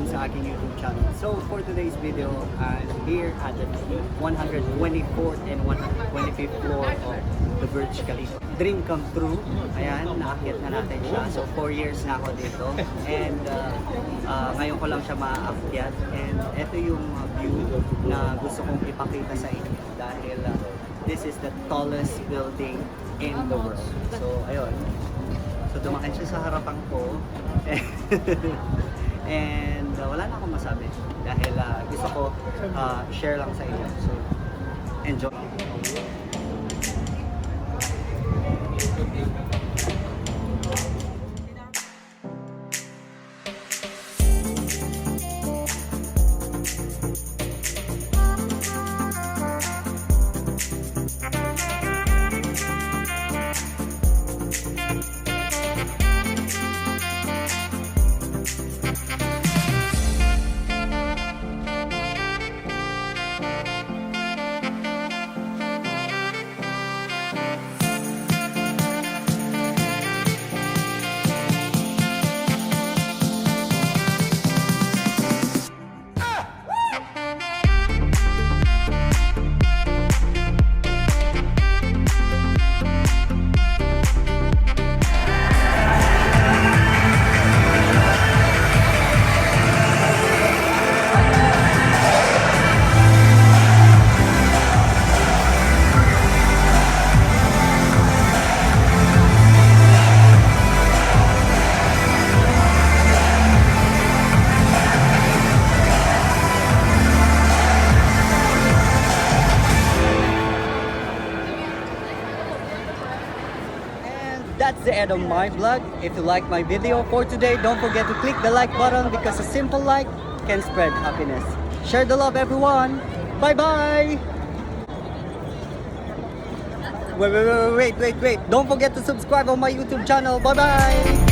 welcome sa aking YouTube channel. So for today's video, I'm here at the 124th and 125th floor of the Burj Khalifa. Dream come true. Ayan, naakyat na natin siya. So 4 years na ako dito. And ngayon ko lang siya maaakyat. And ito yung view na gusto kong ipakita sa inyo. Dahil this is the tallest building in the world. So ayun. So dumakan siya sa harapan ko. And wala na akong masabi dahil gusto ko share lang sa inyo. So enjoy. That's the end of my vlog. If you like my video for today, don't forget to click the like button because a simple like can spread happiness. Share the love, everyone. Bye bye. Wait. Don't forget to subscribe on my YouTube channel. Bye bye.